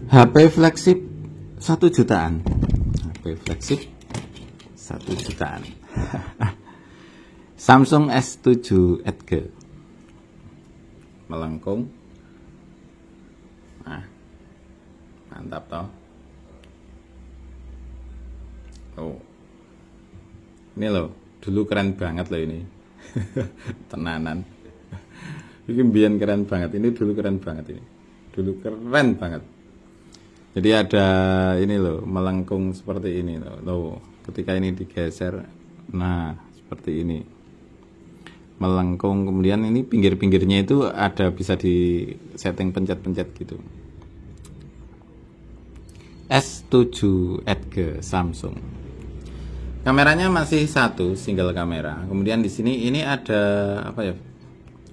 HP flagship 1 jutaan. HP flagship 1 jutaan. Samsung S7 Edge. Melengkung. Nah, mantap toh. Oh. Ini loh, dulu keren banget loh ini. Tenanan. Ini mbiyen keren banget, ini dulu keren banget ini. Dulu keren banget. Jadi ada ini loh, melengkung seperti ini loh. Loh, ketika ini digeser, nah seperti ini. Melengkung, kemudian ini pinggir-pinggirnya itu ada bisa di setting pencet-pencet gitu. S7 Edge Samsung. Kameranya masih satu, single kamera. Kemudian di sini ini ada apa ya?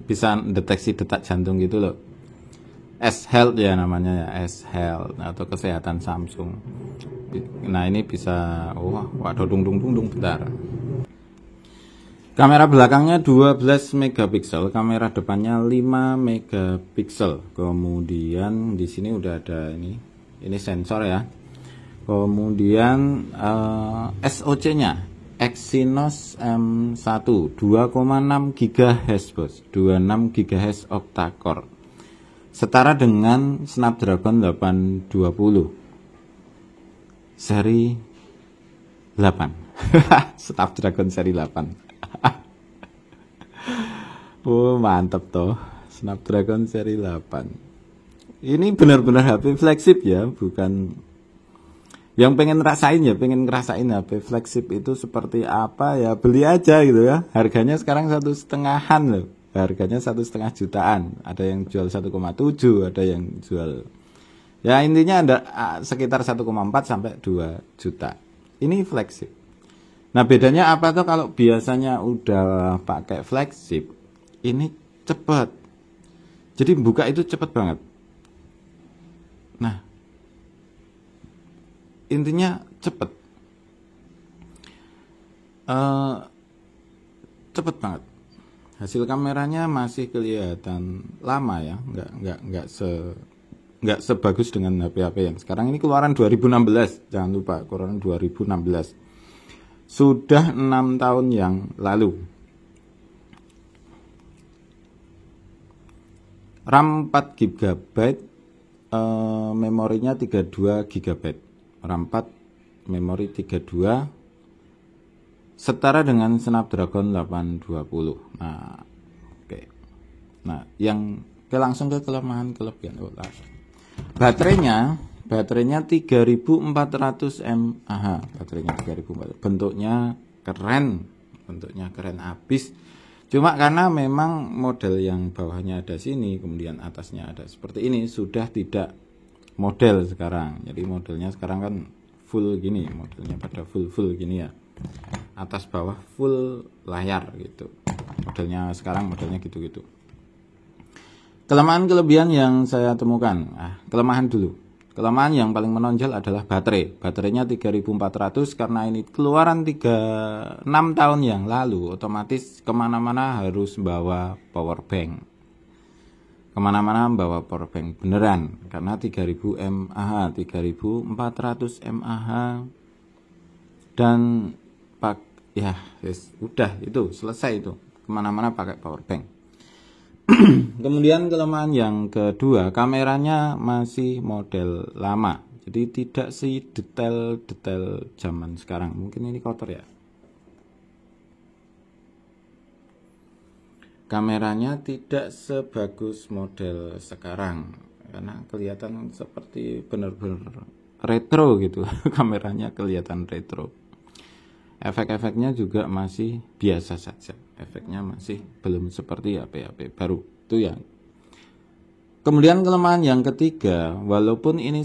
Bisa deteksi detak jantung gitu loh. S-Health ya namanya ya, S-Health atau kesehatan Samsung. Nah, ini bisa waduh dung bentar. Kamera belakangnya 12 megapiksel, kamera depannya 5 megapiksel. Kemudian di sini udah ada ini sensor ya. Kemudian SoC-nya Exynos M1 2,6 GHz bos, 26 GHz octa-core, setara dengan Snapdragon 820 seri 8. Snapdragon seri 8. Oh mantap toh, Snapdragon seri 8. Ini benar-benar HP flagship ya, bukan. Yang pengen ngerasain HP flagship itu seperti apa ya, beli aja gitu ya. Harganya sekarang 1,5-an loh. Harganya 1,5 jutaan. Ada yang jual 1,7, ada yang jual. Ya intinya ada sekitar 1,4 sampai 2 juta. Ini flagship. Nah bedanya apa tuh kalau biasanya udah pakai flagship, ini cepat. Jadi buka itu cepat banget. Nah, intinya cepet, cepet banget. Hasil kameranya masih kelihatan lama ya, nggak sebagus dengan HP-HP yang sekarang. Ini keluaran 2016, jangan lupa keluaran 2016. Sudah 6 tahun yang lalu. RAM 4 GB, memorinya 32 GB. RAM 4, memori 32, setara dengan Snapdragon 820. Nah, oke. Nah, langsung ke kelemahan kelebihan. Baterainya 3400 mAh. Baterainya 3400. Bentuknya keren abis. Cuma karena memang model yang bawahnya ada sini, kemudian atasnya ada seperti ini, sudah tidak model sekarang. Jadi modelnya sekarang kan full gini, modelnya pada full gini ya, atas bawah full layar gitu. Modelnya sekarang gitu. Kelemahan kelebihan yang saya temukan. Kelemahan dulu. Kelemahan yang paling menonjol adalah baterainya 3400, karena ini keluaran 6 tahun yang lalu, otomatis kemana-mana harus bawa power bank. Beneran, karena 3000 mAh, 3400 mAh, dan udah itu selesai itu, kemana-mana pakai power bank. Kemudian kelemahan yang kedua, kameranya masih model lama, jadi tidak detail zaman sekarang. Mungkin ini kotor ya. Kameranya tidak sebagus model sekarang, karena kelihatan seperti benar-benar retro gitu. Kameranya kelihatan retro. Efek-efeknya juga masih biasa saja. Efeknya masih belum seperti HP-HP baru itu ya. Kemudian kelemahan yang ketiga, walaupun ini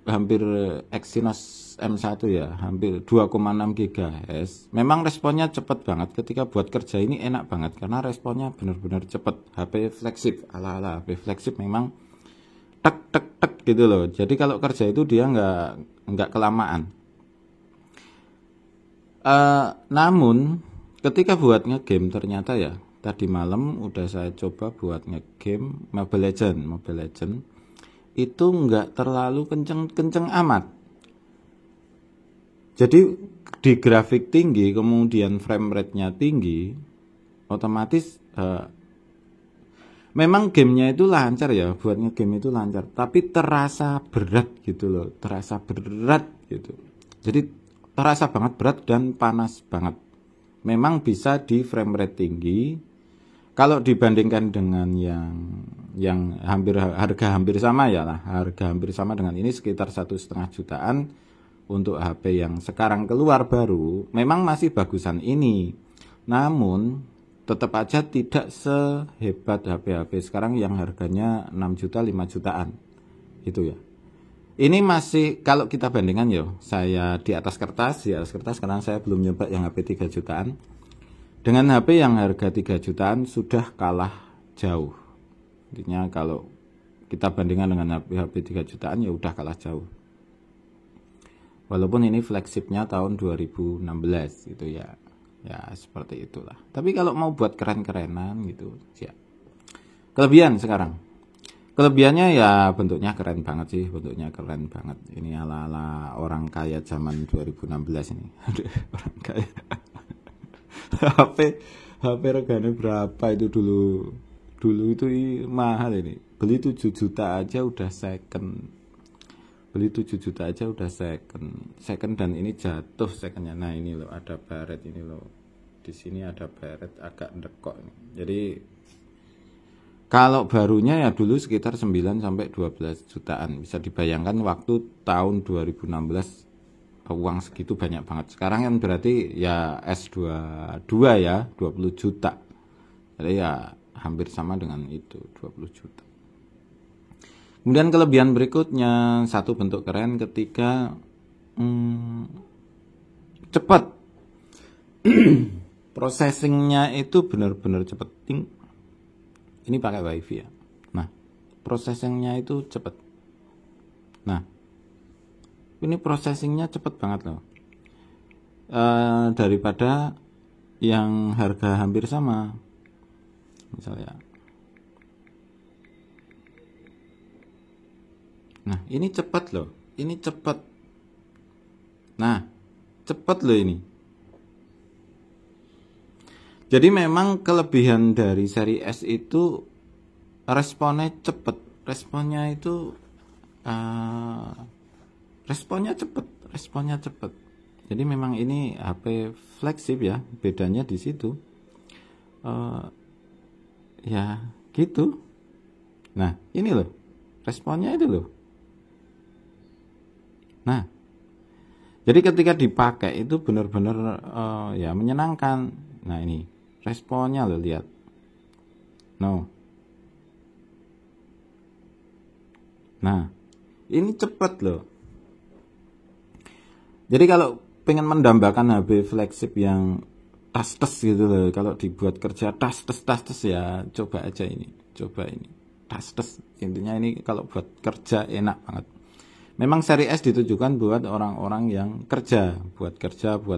hampir Exynos M1 ya, hampir 2,6 GHz, memang responnya cepat banget. Ketika buat kerja ini enak banget, karena responnya benar-benar cepat. HP flagship, ala-ala HP flagship memang tek gitu loh. Jadi kalau kerja itu dia nggak kelamaan. Namun ketika buat ngegame ternyata ya, tadi malam udah saya coba buat ngegame Mobile Legend. itu nggak terlalu kenceng-kenceng amat. Jadi di grafik tinggi kemudian frame rate-nya tinggi, otomatis memang gamenya itu lancar ya, buat ngegame itu lancar, tapi terasa berat gitu loh, terasa berat gitu. Jadi terasa banget berat dan panas banget. Memang bisa di frame rate tinggi. Kalau dibandingkan dengan yang harga hampir sama ya lah, harga hampir sama dengan ini sekitar 1,5 jutaan untuk HP yang sekarang keluar baru, memang masih bagusan ini. Namun tetap aja tidak sehebat HP-HP sekarang yang harganya 6 juta, 5 jutaan gitu ya. Ini masih, kalau kita bandingkan saya di atas kertas karena saya belum nyoba yang HP 3 jutaan. Dengan HP yang harga 3 jutaan sudah kalah jauh. Intinya kalau kita bandingkan dengan HP 3 jutaan ya udah kalah jauh. Walaupun ini flagshipnya tahun 2016 gitu ya. Ya seperti itulah. Tapi kalau mau buat keren-kerenan gitu ya. Kelebihan sekarang. Kelebihannya ya bentuknya keren banget sih, bentuknya keren banget. Ini ala-ala orang kaya zaman 2016 ini. Orang kaya. HP regane berapa itu dulu? Dulu itu mahal ini. Beli 7 juta aja udah second. Beli 7 juta aja udah second dan ini jatuh secondnya. Nah ini loh, ada baret ini loh. Di sini ada baret agak dekok ini. Jadi kalau barunya ya dulu sekitar 9 sampai 12 jutaan. Bisa dibayangkan waktu tahun 2016 uang segitu banyak banget. Sekarang kan berarti ya S22 ya 20 juta. Jadi ya hampir sama dengan itu 20 juta. Kemudian kelebihan berikutnya, satu bentuk keren ketika cepat. Processingnya itu benar-benar cepat. Ini pakai WiFi ya. Nah, processingnya itu cepat. Nah, ini processingnya cepet banget loh, daripada yang harga hampir sama misalnya. Nah ini cepet loh, ini cepet. Nah cepet loh ini. Jadi memang kelebihan dari seri S itu responnya cepet. Responnya itu responnya cepet. Jadi memang ini HP flagship ya, bedanya di situ. Ya gitu. Nah ini loh, responnya itu loh. Nah, jadi ketika dipakai itu benar-benar ya menyenangkan. Nah ini responnya loh, lihat. No. Nah ini cepet loh. Jadi kalau pengen mendambakan HP flagship yang tas-tes gitu loh, kalau dibuat kerja tas-tes ya coba aja ini, tas-tes. Intinya ini kalau buat kerja enak banget. Memang seri S ditujukan buat orang-orang yang kerja, buat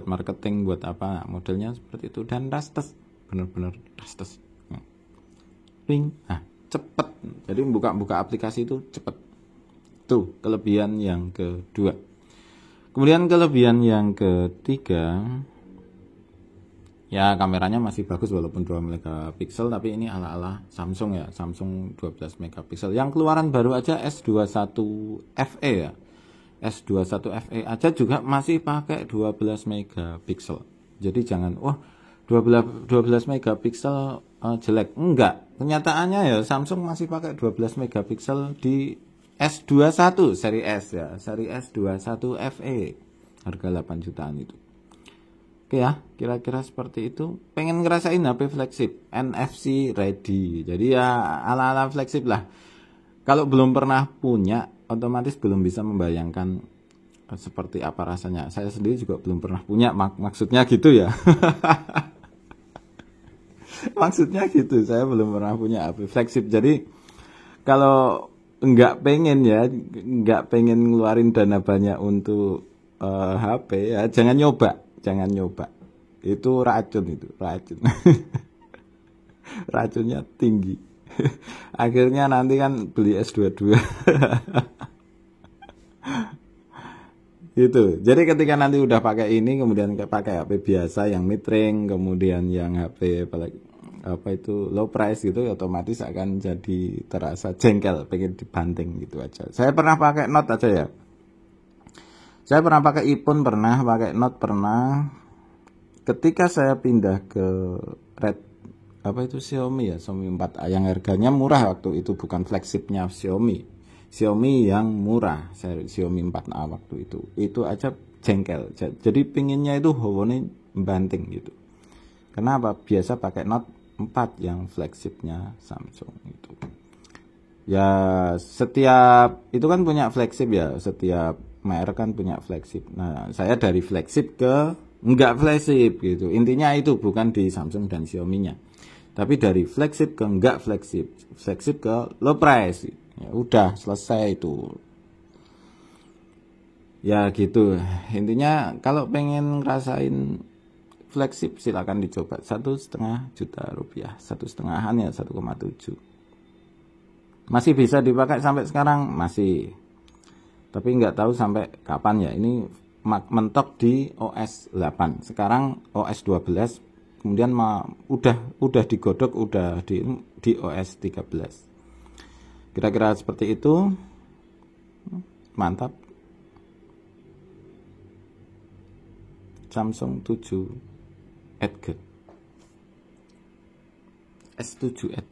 marketing, buat apa, modelnya seperti itu. Dan tas-tes, bener-bener tas-tes. Nah, cepet. Jadi buka aplikasi itu cepet. Tuh kelebihan yang kedua. Kemudian kelebihan yang ketiga, ya kameranya masih bagus walaupun 2 megapiksel, tapi ini ala-ala Samsung ya, Samsung 12 megapiksel. Yang keluaran baru aja S21 FE ya. S21 FE aja juga masih pakai 12 megapiksel. Jadi jangan 12 megapiksel jelek. Enggak, kenyataannya ya Samsung masih pakai 12 megapiksel di S21 seri S ya, seri S21 FE, harga 8 jutaan itu. Oke ya, kira-kira seperti itu. Pengen ngerasain HP flagship, NFC ready. Jadi ya ala-ala flagship lah. Kalau belum pernah punya, otomatis belum bisa membayangkan seperti apa rasanya. Saya sendiri juga belum pernah punya, maksudnya gitu ya. Maksudnya gitu, saya belum pernah punya HP flagship. Jadi kalau nggak pengen ngeluarin dana banyak untuk HP ya jangan nyoba. Itu racun. Racunnya tinggi. Akhirnya nanti kan beli S22. Gitu. Jadi ketika nanti udah pakai ini, kemudian pakai HP biasa yang mid range, kemudian yang HP apa itu low price gitu, otomatis akan jadi terasa jengkel, pengen dibanting gitu aja. Saya pernah pakai Note aja ya. Saya pernah pakai iPhone, pernah pakai Note, pernah. Ketika saya pindah ke Red apa itu Xiaomi ya, Xiaomi 4A yang harganya murah waktu itu, bukan flagshipnya Xiaomi yang murah, Xiaomi 4A waktu itu aja jengkel. Jadi pinginnya itu hawane banting gitu. Kenapa? Biasa pakai Note 4 yang flagshipnya Samsung itu. Ya setiap itu kan punya flagship ya, setiap merek kan punya flagship. Nah saya dari flagship ke enggak flagship gitu. Intinya itu bukan di Samsung dan Xiaomi-nya, tapi dari flagship ke enggak flagship, flagship ke low price. Ya udah selesai itu. Ya gitu. Intinya kalau pengen ngerasain flagship silakan dicoba, 1,5 juta rupiah, 1,5-an ya, 1,7. Masih bisa dipakai sampai sekarang, masih. Tapi nggak tahu sampai kapan ya. Ini mentok di OS 8. Sekarang OS 12. Kemudian udah digodok, udah di OS 13. Kira-kira seperti itu. Mantap. Samsung 7 Edge S7 Edge.